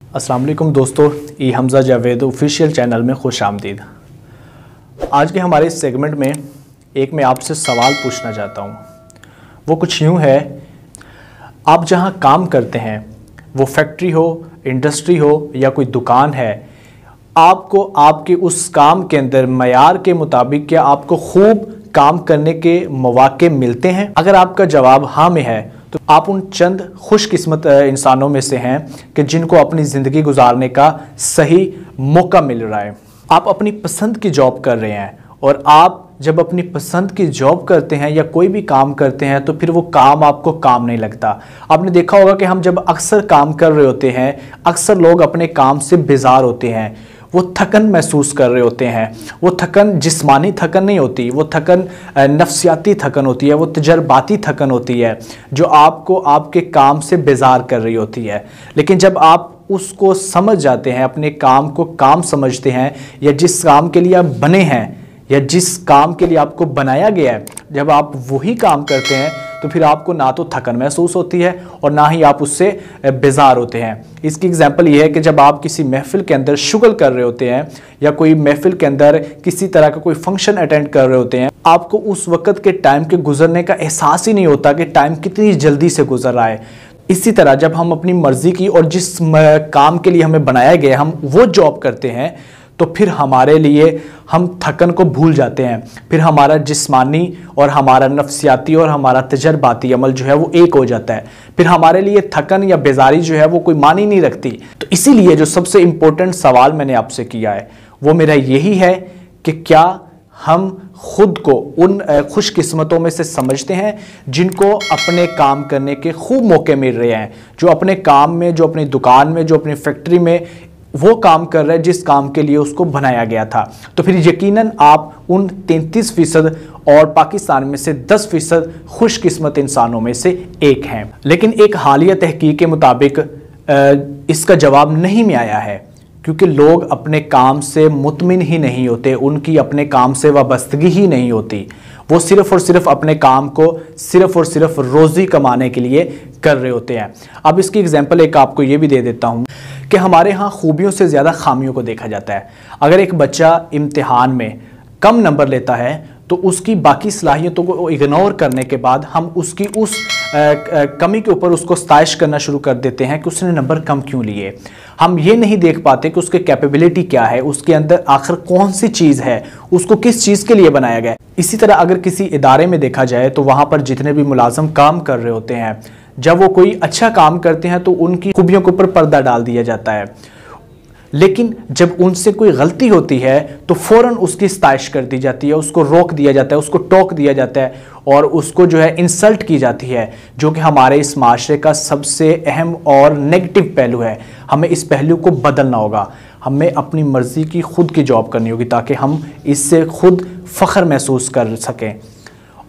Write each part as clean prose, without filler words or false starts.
अस्सलाम वालेकुम दोस्तों, ई हमज़ा जावेद ऑफिशियल चैनल में खुश आमदीद। आज के हमारे इस सेगमेंट में एक मैं आपसे सवाल पूछना चाहता हूँ। वो कुछ यूँ है, आप जहाँ काम करते हैं वो फैक्ट्री हो, इंडस्ट्री हो या कोई दुकान है, आपको आपके उस काम के अंदर मयार के मुताबिक क्या आपको खूब काम करने के मौके मिलते हैं? अगर आपका जवाब हाँ में है तो आप उन चंद खुशकिस्मत इंसानों में से हैं कि जिनको अपनी ज़िंदगी गुजारने का सही मौका मिल रहा है। आप अपनी पसंद की जॉब कर रहे हैं और आप जब अपनी पसंद की जॉब करते हैं या कोई भी काम करते हैं तो फिर वो काम आपको काम नहीं लगता। आपने देखा होगा कि हम जब अक्सर काम कर रहे होते हैं, अक्सर लोग अपने काम से बेजार होते हैं, वो थकन महसूस कर रहे होते हैं। वो थकन जिस्मानी थकन नहीं होती, वो थकन नफ्सियाती थकन होती है, वो तजर्बाती थकन होती है जो आपको आपके काम से बेजार कर रही होती है। लेकिन जब आप उसको समझ जाते हैं, अपने काम को काम समझते हैं, या जिस काम के लिए आप बने हैं या जिस काम के लिए आपको बनाया गया है, जब आप वही काम करते हैं तो फिर आपको ना तो थकन महसूस होती है और ना ही आप उससे बेजार होते हैं। इसकी एग्जांपल ये है कि जब आप किसी महफिल के अंदर शुगल कर रहे होते हैं या कोई महफिल के अंदर किसी तरह का कोई फंक्शन अटेंड कर रहे होते हैं, आपको उस वक्त के टाइम के गुजरने का एहसास ही नहीं होता कि टाइम कितनी जल्दी से गुजर रहा है। इसी तरह जब हम अपनी मर्जी की और जिस काम के लिए हमें बनाया गया हम वो जॉब करते हैं तो फिर हमारे लिए हम थकन को भूल जाते हैं। फिर हमारा जिस्मानी और हमारा नफ्सियाती और हमारा तजर्बाती अमल जो है वो एक हो जाता है। फिर हमारे लिए थकन या बेजारी जो है वो कोई मानी नहीं रखती। तो इसीलिए जो सबसे इम्पोर्टेंट सवाल मैंने आपसे किया है वो मेरा यही है कि क्या हम खुद को उन खुशकिस्मतों में से समझते हैं जिनको अपने काम करने के खूब मौके मिल रहे हैं, जो अपने काम में, जो अपनी दुकान में, जो अपनी फैक्ट्री में वो काम कर रहा है जिस काम के लिए उसको बनाया गया था। तो फिर यकीनन आप उन 33% और पाकिस्तान में से 10% खुशकिस्मत इंसानों में से एक हैं। लेकिन एक हालिया तहकीक के मुताबिक इसका जवाब नहीं में आया है, क्योंकि लोग अपने काम से मुतमिन ही नहीं होते, उनकी अपने काम से वाबस्तगी ही नहीं होती। वो सिर्फ़ और सिर्फ अपने काम को सिर्फ़ और सिर्फ रोज़ी कमाने के लिए कर रहे होते हैं। अब इसकी एग्जांपल एक आपको ये भी दे देता हूँ कि हमारे यहाँ खूबियों से ज़्यादा खामियों को देखा जाता है। अगर एक बच्चा इम्तिहान में कम नंबर लेता है तो उसकी बाकी सलाहियतों को इग्नोर करने के बाद हम उसकी उस कमी के ऊपर उसको सताइश करना शुरू कर देते हैं कि उसने नंबर कम क्यों लिए। हम ये नहीं देख पाते कि उसके कैपेबिलिटी क्या है, उसके अंदर आखिर कौन सी चीज़ है, उसको किस चीज़ के लिए बनाया गया है। इसी तरह अगर किसी इदारे में देखा जाए तो वहाँ पर जितने भी मुलाजिम काम कर रहे होते हैं, जब वो कोई अच्छा काम करते हैं तो उनकी खूबियों के ऊपर पर्दा डाल दिया जाता है, लेकिन जब उनसे कोई गलती होती है तो फ़ौरन उसकी सताइश कर दी जाती है, उसको रोक दिया जाता है, उसको टोक दिया जाता है और उसको जो है इंसल्ट की जाती है, जो कि हमारे इस माशरे का सबसे अहम और नेगेटिव पहलू है। हमें इस पहलू को बदलना होगा। हमें अपनी मर्ज़ी की खुद की जॉब करनी होगी ताकि हम इससे खुद फ़ख्र महसूस कर सकें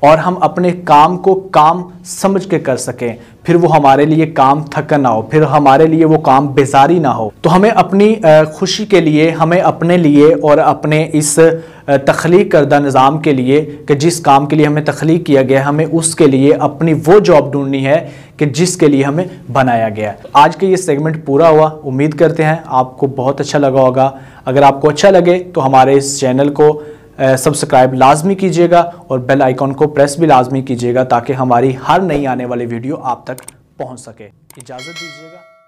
और हम अपने काम को काम समझ के कर सकें। फिर वो हमारे लिए काम थकन ना हो, फिर हमारे लिए वो काम बेजारी ना हो। तो हमें अपनी खुशी के लिए, हमें अपने लिए और अपने इस तख्लीक करदा निज़ाम के लिए कि जिस काम के लिए हमें तख्लीक किया गया, हमें उसके लिए अपनी वो जॉब ढूंढनी है कि जिसके लिए हमें बनाया गया। आज के ये सेगमेंट पूरा हुआ, उम्मीद करते हैं आपको बहुत अच्छा लगा होगा। अगर आपको अच्छा लगे तो हमारे इस चैनल को सब्सक्राइब लाजमी कीजिएगा और बेल आइकॉन को प्रेस भी लाजमी कीजिएगा ताकि हमारी हर नई आने वाली वीडियो आप तक पहुंच सके। इजाज़त दीजिएगा।